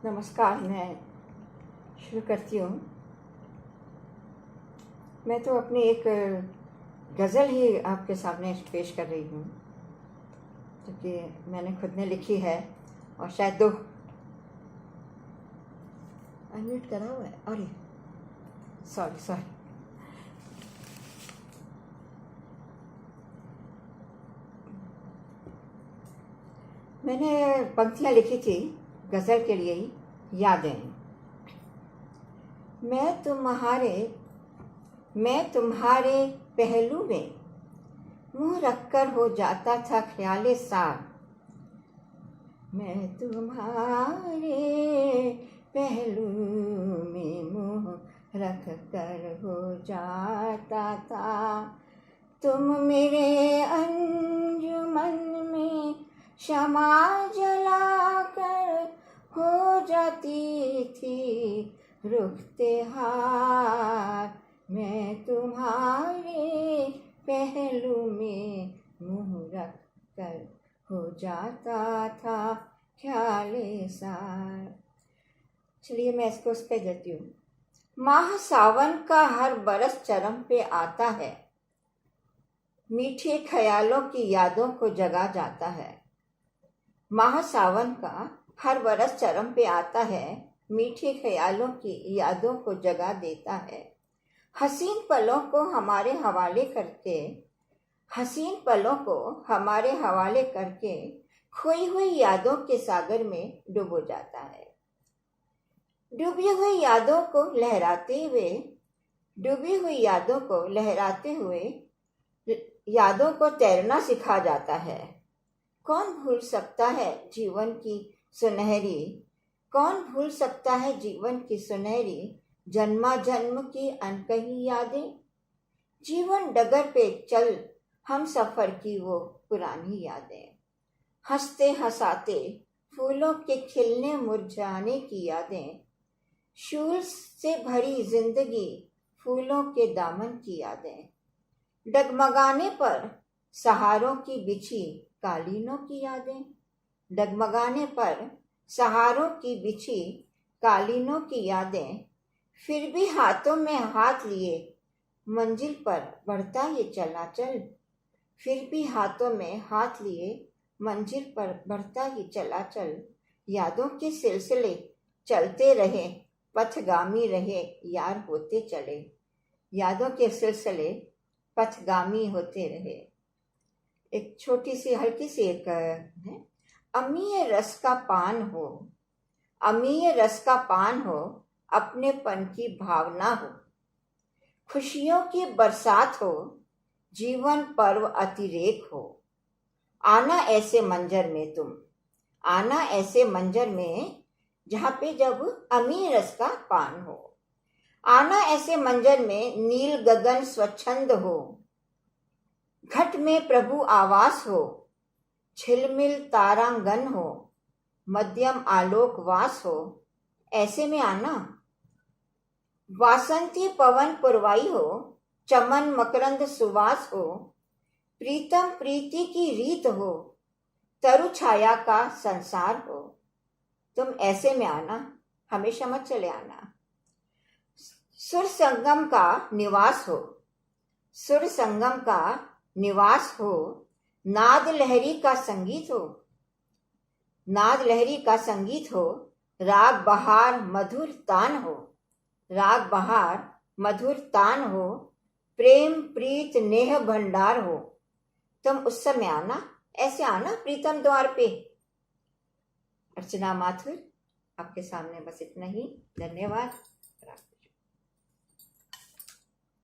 नमस्कार, मैं शुरू करती हूँ। मैं तो अपनी एक गज़ल ही आपके सामने पेश कर रही हूँ, क्योंकि मैंने खुद ने लिखी है और शायद दो अनम्यूट करा हुआ है। अरे सॉरी। मैंने पंक्तियाँ लिखी थी गज़ल के लिए ही, यादें। मैं तुम्हारे पहलू में मुँह रखकर हो जाता था ख्याले सार। मैं तुम्हारे पहलू में मुँह रखकर हो जाता था, तुम मेरे अंजुमन में शमा जलाकर हो जाती थी रुखते हार। मैं तुम्हारे पहलू में मुँह रख कर हो जाता था ख्याले सार। चलिए मैं इसको उस पे देती हूँ। माह सावन का हर बरस चरम पे आता है, मीठे ख्यालों की यादों को जगा जाता है। माह सावन का हर बरस चरम पे आता है, मीठे ख्यालों की यादों को जगा देता है। हसीन पलों को हमारे हवाले करके खोई हुई यादों के सागर में डूबो जाता है। डूबी हुई यादों को लहराते हुए यादों को तैरना सिखा जाता है। कौन भूल सकता है जीवन की सुनहरी जन्मा जन्म की अनकही यादें। जीवन डगर पे चल हम सफर की वो पुरानी यादें। हंसते हंसाते फूलों के खिलने मुरझाने की यादें। शूल से भरी जिंदगी फूलों के दामन की यादें। डगमगाने पर सहारों की बिछी कालीनों की यादें। फिर भी हाथों में हाथ लिए मंजिल पर बढ़ता ये चलाचल। यादों के सिलसिले चलते रहे, पथगामी रहे, यार होते चले। यादों के सिलसिले पथगामी होते रहे। एक छोटी सी हल्की सी एक है। अमीय रस का पान हो, अपनेपन की भावना हो, खुशियों की बरसात हो, जीवन पर्व अतिरेक हो। आना ऐसे मंजर में जहाँ पे जब अमीय रस का पान हो। आना ऐसे मंजर में नील गगन स्वच्छंद हो, घट में प्रभु आवास हो, झिलमिल तारांगन हो, मध्यम आलोक वास हो। ऐसे में आना। वासंती पवन पुरवाई हो, चमन मकरंद सुवास हो, प्रीतम प्रीति की रीत हो, तरु छाया का संसार हो। तुम ऐसे में आना, हमेशा मत चले आना। सुर संगम का निवास हो, नाद लहरी का संगीत हो, राग बहार मधुर तान हो, प्रेम प्रीत नेह भंडार हो। तुम उस समय आना, ऐसे आना प्रीतम द्वार पे। अर्चना माथुर, आपके सामने बस इतना ही। धन्यवाद।